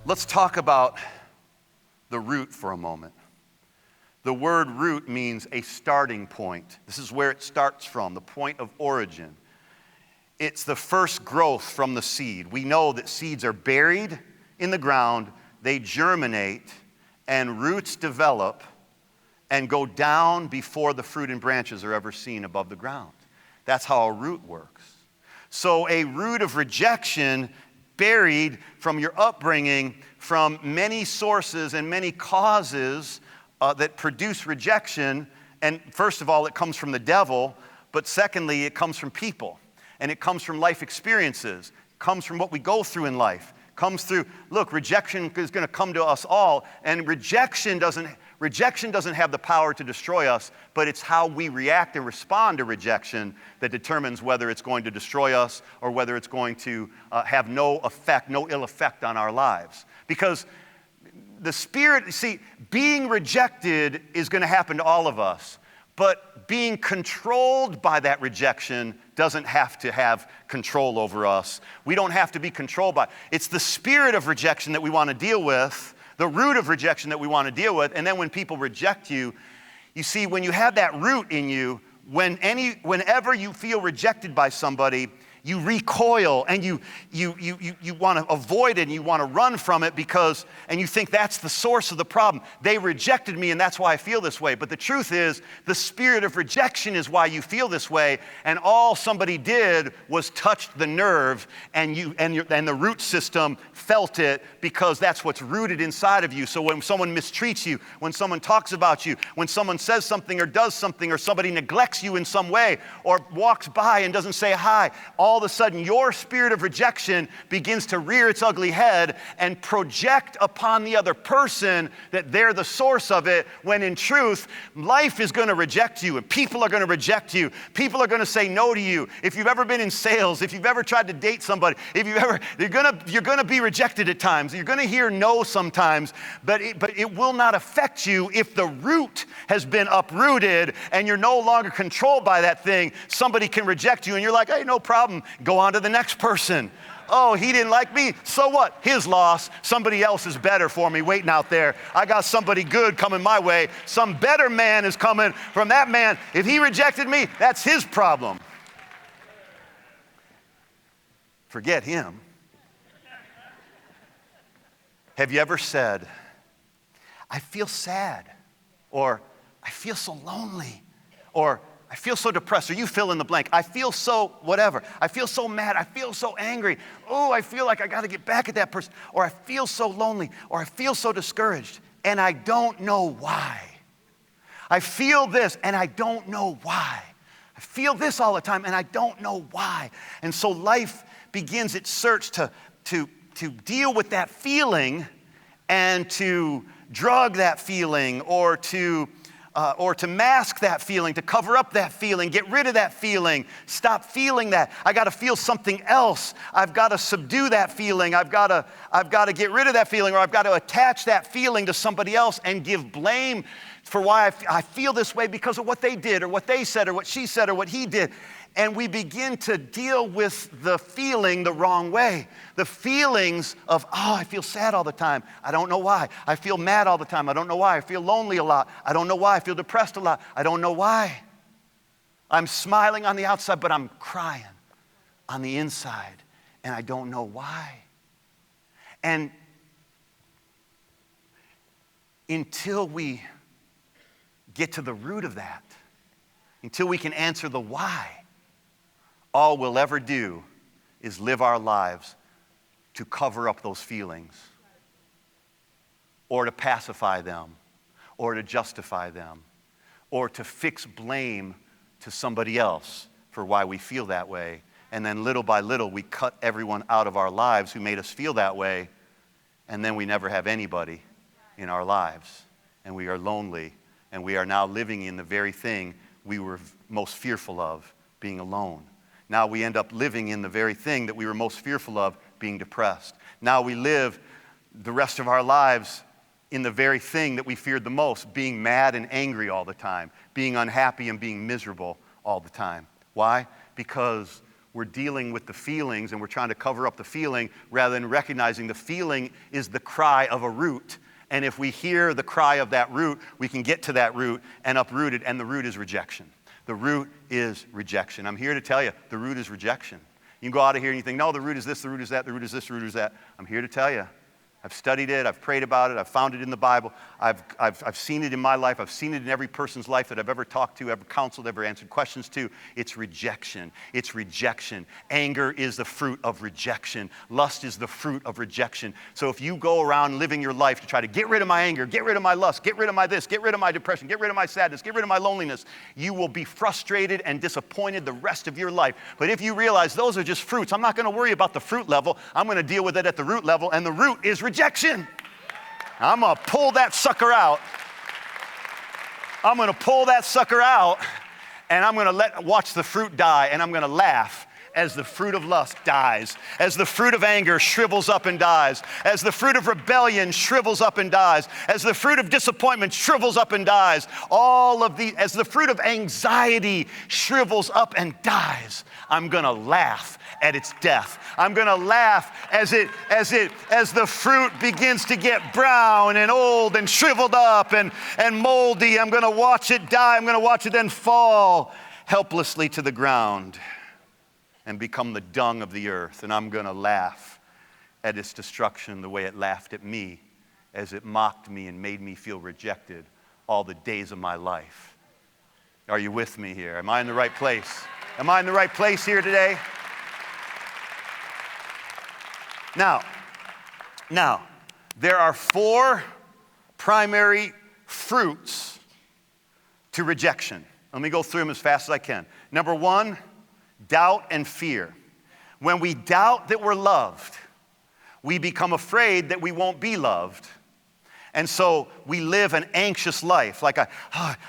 Let's talk about the root for a moment. The word root means a starting point. This is where it starts from, the point of origin. It's the first growth from the seed. We know that seeds are buried in the ground, they germinate, and roots develop and go down before the fruit and branches are ever seen above the ground. That's how a root works. So a root of rejection buried from your upbringing, from many sources and many causes that produce rejection. And first of all, it comes from the devil, but secondly, it comes from people. And it comes from life experiences. It comes from what we go through in life. It comes through, look, rejection is going to come to us all, and rejection doesn't have the power to destroy us, but it's how we react and respond to rejection that determines whether it's going to destroy us or whether it's going to have no ill effect on our lives. Because the Spirit, see, being rejected is going to happen to all of us, but being controlled by that rejection doesn't have to have control over us. We don't have to be controlled by it. It's the spirit of rejection that we want to deal with, the root of rejection that we want to deal with. And then when people reject you, you see, when you have that root in you, whenever you feel rejected by somebody, you recoil and you want to avoid it and you want to run from it and you think that's the source of the problem. They rejected me and that's why I feel this way. But the truth is, the spirit of rejection is why you feel this way, and all somebody did was touch the nerve and the root system felt it, because that's what's rooted inside of you. So when someone mistreats you, when someone talks about you, when someone says something or does something, or somebody neglects you in some way or walks by and doesn't say hi, all of a sudden your spirit of rejection begins to rear its ugly head and project upon the other person that they're the source of it, when in truth, life is going to reject you and people are going to reject you. People are going to say no to you. If you've ever been in sales, if you've ever tried to date somebody, you're going to be rejected at times. You're going to hear no sometimes, but it will not affect you if the root has been uprooted and you're no longer controlled by that thing. Somebody can reject you and you're like, hey, no problem. Go on to the next person. Oh, he didn't like me. So what? His loss. Somebody else is better for me waiting out there. I got somebody good coming my way. Some better man is coming from that man. If he rejected me, that's his problem. Forget him. Have you ever said, I feel sad, or I feel so lonely, or I feel so depressed, or you fill in the blank. I feel so whatever. I feel so mad. I feel so angry. Oh, I feel like I got to get back at that person. Or I feel so lonely, or I feel so discouraged, and I don't know why. I feel this, and I don't know why. I feel this all the time, and I don't know why. And so life begins its search to deal with that feeling and to drug that feeling, or to mask that feeling, to cover up that feeling, get rid of that feeling, stop feeling that. I got to feel something else. I've got to subdue that feeling. I've got to get rid of that feeling, or I've got to attach that feeling to somebody else and give blame for why I feel this way because of what they did, or what they said, or what she said, or what he did. And we begin to deal with the feeling the wrong way. The feelings of, oh, I feel sad all the time. I don't know why. I feel mad all the time. I don't know why. I feel lonely a lot. I don't know why. I feel depressed a lot. I don't know why. I'm smiling on the outside, but I'm crying on the inside, and I don't know why. And until we get to the root of that, until we can answer the why, all we'll ever do is live our lives to cover up those feelings, or to pacify them, or to justify them, or to fix blame to somebody else for why we feel that way. And then little by little, we cut everyone out of our lives who made us feel that way, and then we never have anybody in our lives. And we are lonely, and we are now living in the very thing we were most fearful of, being alone. Now we end up living in the very thing that we were most fearful of, being depressed. Now we live the rest of our lives in the very thing that we feared the most, being mad and angry all the time, being unhappy and being miserable all the time. Why? Because we're dealing with the feelings and we're trying to cover up the feeling rather than recognizing the feeling is the cry of a root. And if we hear the cry of that root, we can get to that root and uproot it, and the root is rejection. The root is rejection. I'm here to tell you, the root is rejection. You can go out of here and you think, no, the root is this, the root is that, the root is this, the root is that. I'm here to tell you, I've studied it, I've prayed about it, I've found it in the Bible, I've seen it in my life, I've seen it in every person's life that I've ever talked to, ever counseled, ever answered questions to. It's rejection. It's rejection. Anger is the fruit of rejection. Lust is the fruit of rejection. So if you go around living your life to try to get rid of my anger, get rid of my lust, get rid of my this, get rid of my depression, get rid of my sadness, get rid of my loneliness, you will be frustrated and disappointed the rest of your life. But if you realize those are just fruits, I'm not going to worry about the fruit level, I'm going to deal with it at the root level, and the root is rejection. I'm going to pull that sucker out. I'm going to pull that sucker out, and I'm going to watch the fruit die, and I'm going to laugh as the fruit of lust dies, as the fruit of anger shrivels up and dies, as the fruit of rebellion shrivels up and dies, as the fruit of disappointment shrivels up and dies, as the fruit of anxiety shrivels up and dies. I'm going to laugh at its death. I'm going to laugh as the fruit begins to get brown and old and shriveled up and moldy. I'm going to watch it die. I'm going to watch it then fall helplessly to the ground and become the dung of the earth. And I'm going to laugh at its destruction the way it laughed at me as it mocked me and made me feel rejected all the days of my life. Are you with me here? Am I in the right place? Am I in the right place here today? Now, there are 4 primary fruits to rejection. Let me go through them as fast as I can. Number 1, doubt and fear. When we doubt that we're loved, we become afraid that we won't be loved. And so we live an anxious life. Like,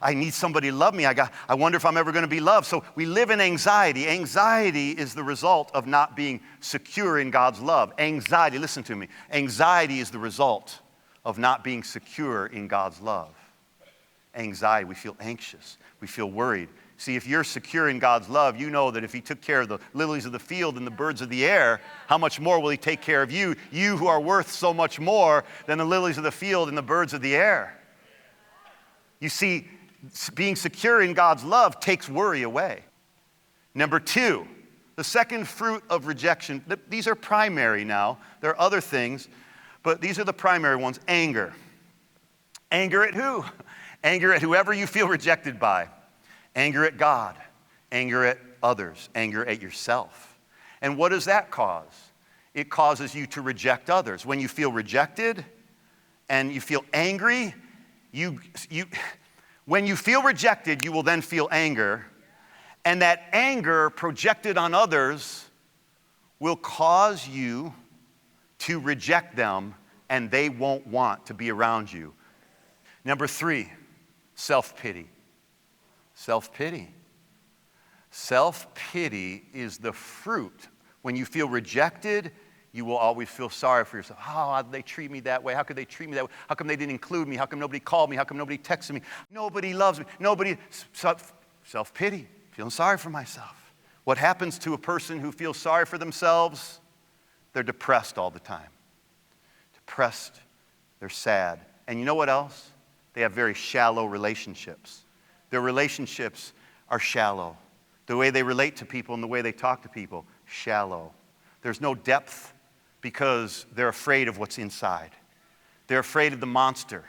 I need somebody to love me. I wonder if I'm ever going to be loved. So we live in anxiety. Anxiety is the result of not being secure in God's love. Anxiety, listen to me. Anxiety is the result of not being secure in God's love. Anxiety, we feel anxious. We feel worried. See, if you're secure in God's love, you know that if He took care of the lilies of the field and the birds of the air, how much more will He take care of you? You who are worth so much more than the lilies of the field and the birds of the air. You see, being secure in God's love takes worry away. Number 2, the second fruit of rejection. These are primary now. There are other things, but these are the primary ones. Anger. Anger at who? Anger at whoever you feel rejected by. Anger at God, anger at others, anger at yourself. And what does that cause? It causes you to reject others. When you feel rejected and you feel angry, when you feel rejected, you will then feel anger. And that anger projected on others will cause you to reject them, and they won't want to be around you. Number 3, self-pity. Self-pity. Self-pity is the fruit. When you feel rejected, you will always feel sorry for yourself. Oh, how did they treat me that way? How could they treat me that way? How come they didn't include me? How come nobody called me? How come nobody texted me? Nobody loves me. Self-pity, feeling sorry for myself. What happens to a person who feels sorry for themselves? They're depressed all the time. Depressed, they're sad. And you know what else? They have very shallow relationships. Their relationships are shallow. The way they relate to people and the way they talk to people, shallow. There's no depth because they're afraid of what's inside. They're afraid of the monster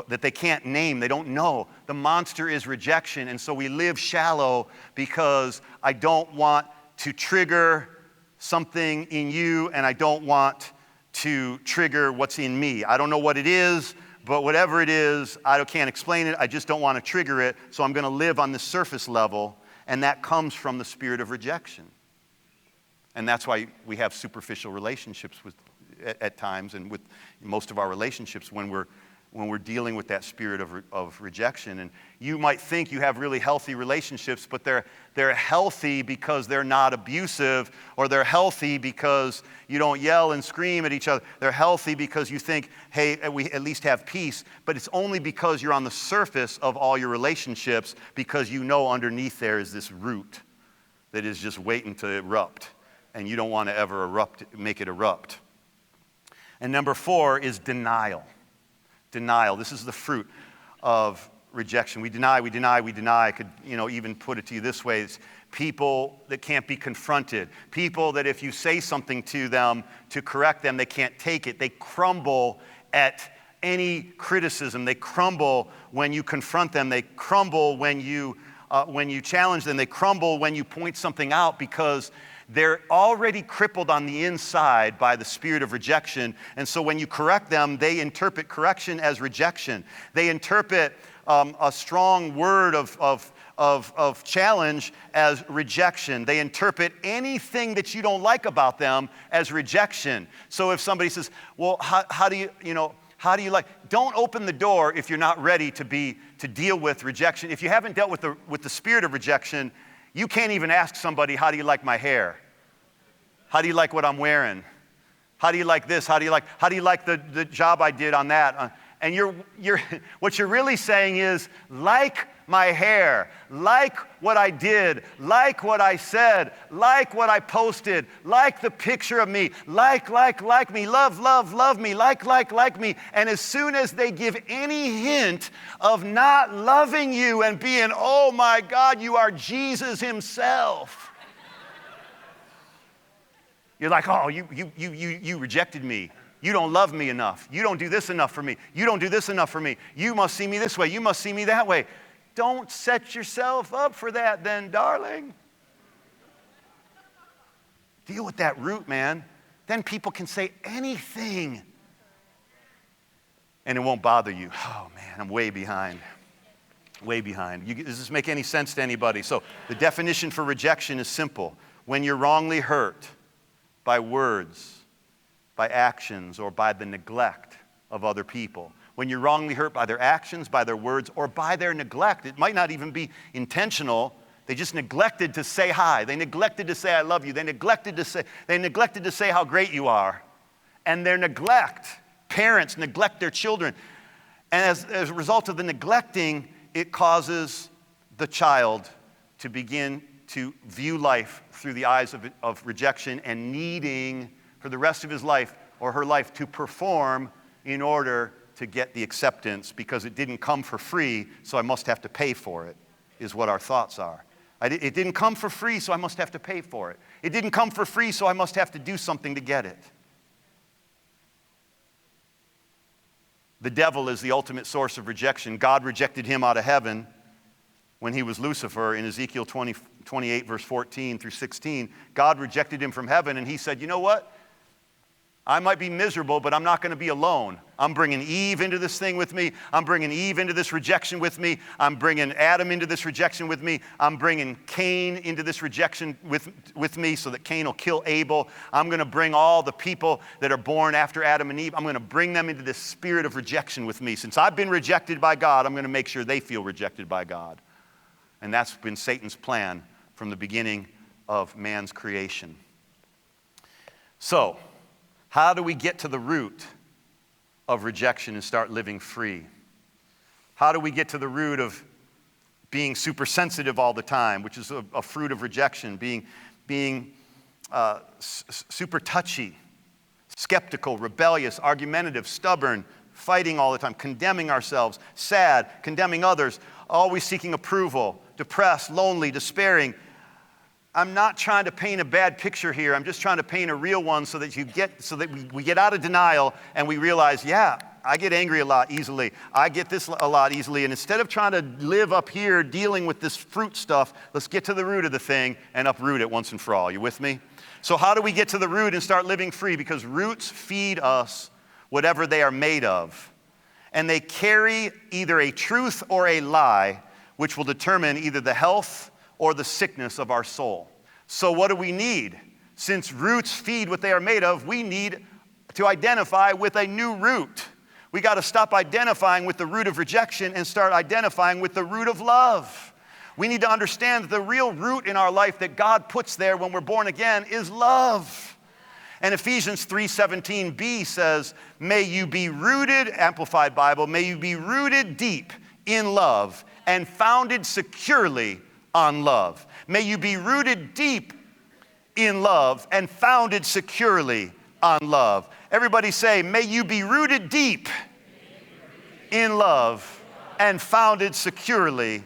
that they can't name, they don't know. The monster is rejection, and so we live shallow because I don't want to trigger something in you, and I don't want to trigger what's in me. I don't know what it is, but whatever it is, I can't explain it. I just don't want to trigger it. So I'm going to live on the surface level. And that comes from the spirit of rejection. And that's why we have superficial relationships at times, and with most of our relationships when we're dealing with that spirit of rejection. And you might think you have really healthy relationships, but they're healthy because they're not abusive, or they're healthy because you don't yell and scream at each other. They're healthy because you think, hey, we at least have peace. But it's only because you're on the surface of all your relationships, because you know underneath there is this root that is just waiting to erupt, and you don't want to ever make it erupt. And number 4 is denial. Denial. This is the fruit of rejection. We deny. I could, even put it to you this way. It's people that can't be confronted. People that if you say something to them to correct them, they can't take it. They crumble at any criticism. They crumble when you confront them. They crumble when you challenge them. They crumble when you point something out because they're already crippled on the inside by the spirit of rejection. And so when you correct them, they interpret correction as rejection. They interpret a strong word of challenge as rejection. They interpret anything that you don't like about them as rejection. So if somebody says, well, how do you like? Don't open the door if you're not ready to deal with rejection. If you haven't dealt with the spirit of rejection, you can't even ask somebody, how do you like my hair? How do you like what I'm wearing? How do you like this? How do you like the job I did on that? And what you're really saying is, like my hair, like what I did, like what I said, like what I posted, like the picture of me, like me, love me, like me. And as soon as they give any hint of not loving you and being, oh my God, you are Jesus himself. You're like, oh, you rejected me. You don't love me enough. You don't do this enough for me. You don't do this enough for me. You must see me this way. You must see me that way. Don't set yourself up for that then, darling. Deal with that root, man. Then people can say anything, and it won't bother you. Oh, man, I'm way behind. Way behind. Does this make any sense to anybody? So the definition for rejection is simple. When you're wrongly hurt by words, by actions, or by the neglect of other people. When you're wrongly hurt by their actions, by their words, or by their neglect. It might not even be intentional. They just neglected to say hi. They neglected to say I love you. They neglected to say how great you are. And their neglect, parents neglect their children. And as a result of the neglecting, it causes the child to begin to view life through the eyes of rejection and needing for the rest of his life or her life to perform in order to get the acceptance because it didn't come for free, so I must have to pay for it, is what our thoughts are. It didn't come for free, so I must have to pay for it. It didn't come for free, so I must have to do something to get it. The devil is the ultimate source of rejection. God rejected him out of heaven when he was Lucifer in Ezekiel 28, verse 14 through 16. God rejected him from heaven, and he said, you know what? I might be miserable, but I'm not going to be alone. I'm bringing Eve into this thing with me. I'm bringing Eve into this rejection with me. I'm bringing Adam into this rejection with me. I'm bringing Cain into this rejection with me so that Cain will kill Abel. I'm going to bring all the people that are born after Adam and Eve. I'm going to bring them into this spirit of rejection with me. Since I've been rejected by God, I'm going to make sure they feel rejected by God. And that's been Satan's plan from the beginning of man's creation. So, how do we get to the root of rejection and start living free? How do we get to the root of being super sensitive all the time, which is a fruit of rejection, being super touchy, skeptical, rebellious, argumentative, stubborn, fighting all the time, condemning ourselves, sad, condemning others, always seeking approval, depressed, lonely, despairing? I'm not trying to paint a bad picture here. I'm just trying to paint a real one so that we get out of denial and we realize, yeah, I get angry a lot easily. I get this a lot easily. And instead of trying to live up here dealing with this fruit stuff, let's get to the root of the thing and uproot it once and for all. You with me? So how do we get to the root and start living free? Because roots feed us whatever they are made of. And they carry either a truth or a lie, which will determine either the health or the sickness of our soul. So what do we need? Since roots feed what they are made of, we need to identify with a new root. We got to stop identifying with the root of rejection and start identifying with the root of love. We need to understand that the real root in our life that God puts there when we're born again is love. And Ephesians 3:17b says, may you be rooted, Amplified Bible, may you be rooted deep in love and founded securely on love. May you be rooted deep in love and founded securely on love. Everybody say, may you be rooted deep in love and founded securely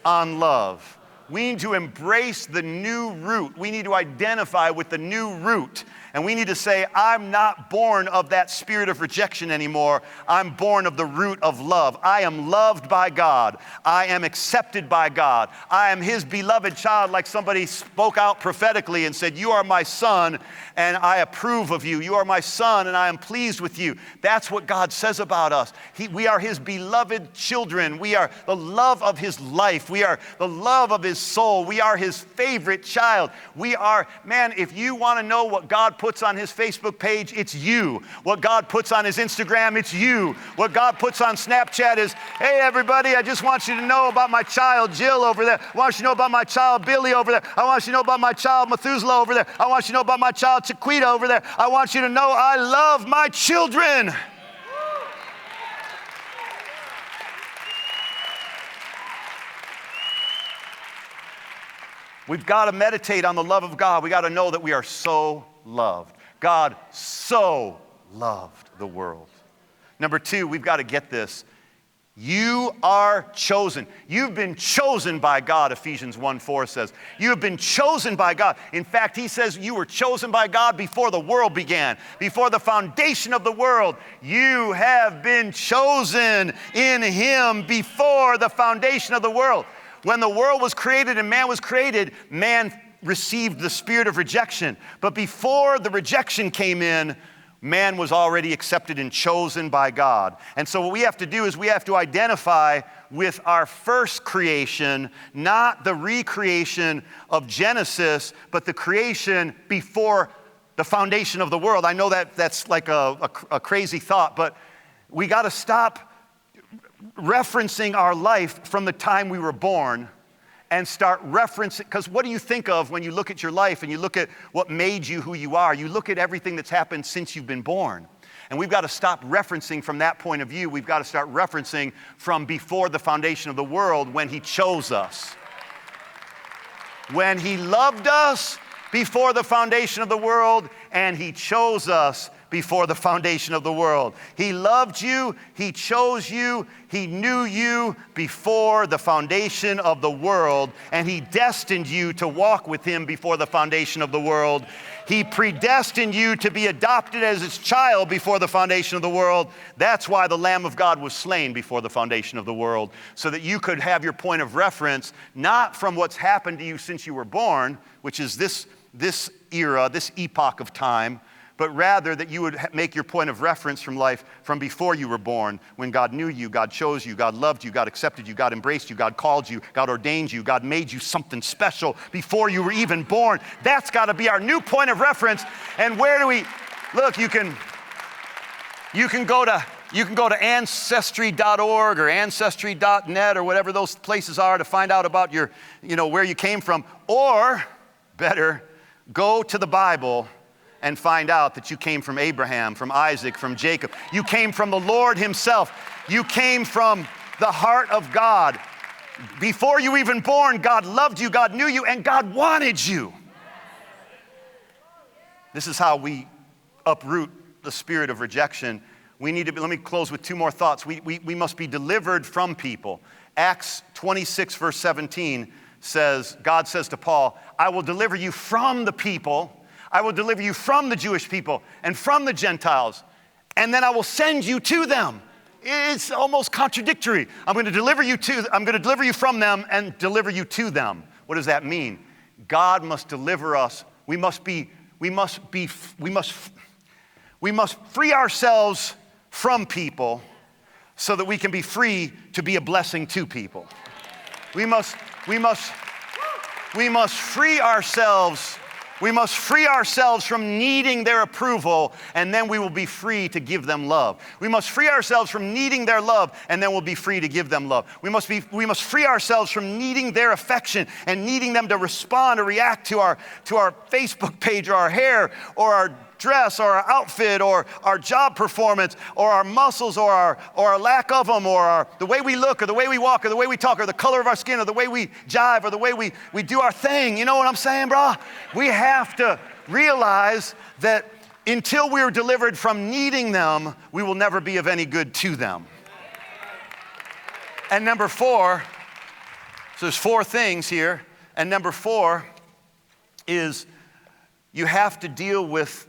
on love. We need to embrace the new root. We need to identify with the new root. And we need to say, I'm not born of that spirit of rejection anymore. I'm born of the root of love. I am loved by God. I am accepted by God. I am his beloved child, like somebody spoke out prophetically and said, you are my son and I approve of you. You are my son and I am pleased with you. That's what God says about us. We are his beloved children. We are the love of his life. We are the love of his soul. We are his favorite child. We are, man, if you want to know what God puts on his Facebook page, it's you. What God puts on his Instagram, it's you. What God puts on Snapchat is, hey everybody, I just want you to know about my child Jill over there. I want you to know about my child Billy over there. I want you to know about my child Methuselah over there. I want you to know about my child Chiquita over there. I want you to know I love my children. We've got to meditate on the love of God. We got to know that we are so loved. God so loved the world. Number two, we've got to get this. You are chosen. You've been chosen by God, Ephesians 1:4 says. You have been chosen by God. In fact, he says you were chosen by God before the world began, before the foundation of the world. You have been chosen in him before the foundation of the world. When the world was created and man was created, man received the spirit of rejection. But before the rejection came in, man was already accepted and chosen by God. And so what we have to do is we have to identify with our first creation, not the recreation of Genesis, but the creation before the foundation of the world. I know that that's like a crazy thought, but we got to stop referencing our life from the time we were born and start referencing, because what do you think of when you look at your life and you look at what made you who you are? You look at everything that's happened since you've been born. And we've got to stop referencing from that point of view. We've got to start referencing from before the foundation of the world, when he chose us. When he loved us before the foundation of the world, and he chose us before the foundation of the world. He loved you, he chose you, he knew you before the foundation of the world, and he destined you to walk with him before the foundation of the world. He predestined you to be adopted as his child before the foundation of the world. That's why the Lamb of God was slain before the foundation of the world, so that you could have your point of reference, not from what's happened to you since you were born, which is this era, this epoch of time, but rather that you would make your point of reference from life from before you were born, when God knew you, God chose you, God loved you, God accepted you, God embraced you, God called you, God ordained you, God made you something special before you were even born. That's got to be our new point of reference. And where do we, look, you can go to ancestry.org or ancestry.net or whatever those places are to find out about your, where you came from. Or better, go to the Bible and find out that you came from Abraham, from Isaac, from Jacob. You came from the Lord himself. You came from the heart of God. Before you were even born, God loved you, God knew you, and God wanted you. This is how we uproot the spirit of rejection. Let me close with two more thoughts. We must be delivered from people. Acts 26, verse 17 says, God says to Paul, I will deliver you from the people. I will deliver you from the Jewish people and from the Gentiles, and then I will send you to them. It's almost contradictory. I'm going to deliver you from them and deliver you to them. What does that mean? God must deliver us. We must free ourselves from people so that we can be free to be a blessing to people. We must free ourselves. We must free ourselves from needing their approval, and then we will be free to give them love. We must free ourselves from needing their love, and then we'll be free to give them love. We must free ourselves from needing their affection and needing them to respond or react to our Facebook page or our hair or our dress or our outfit or our job performance or our muscles or our lack of them or the way we look or the way we walk or the way we talk or the color of our skin or the way we jive or the way we do our thing. You know what I'm saying, bro? We have to realize that until we're delivered from needing them, we will never be of any good to them. And number 4, so there's 4 things here. And number 4 is you have to deal with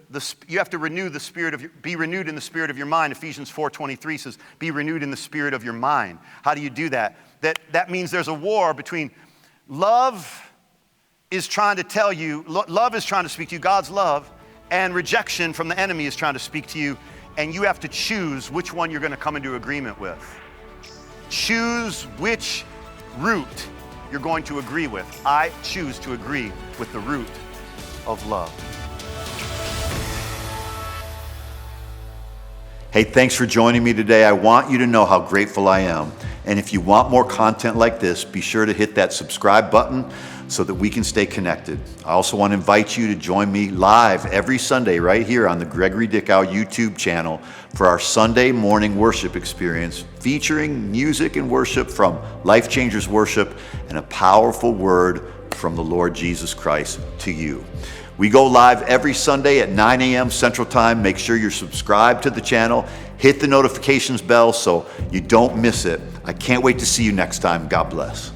you have to renew the spirit of be renewed in the spirit of your mind. Ephesians 4:23 says, be renewed in the spirit of your mind. How do you do that? That means there's a war between love is trying to tell you, love is trying to speak to you, God's love, and rejection from the enemy is trying to speak to you, and you have to choose which one you're going to come into agreement with. Choose which root you're going to agree with. I choose to agree with the root of love. Hey, thanks for joining me today. I want you to know how grateful I am. And if you want more content like this, be sure to hit that subscribe button so that we can stay connected. I also want to invite you to join me live every Sunday right here on the Gregory Dickow YouTube channel for our Sunday morning worship experience featuring music and worship from Life Changers Worship and a powerful word from the Lord Jesus Christ to you. We go live every Sunday at 9 a.m. Central Time. Make sure you're subscribed to the channel. Hit the notifications bell so you don't miss it. I can't wait to see you next time. God bless.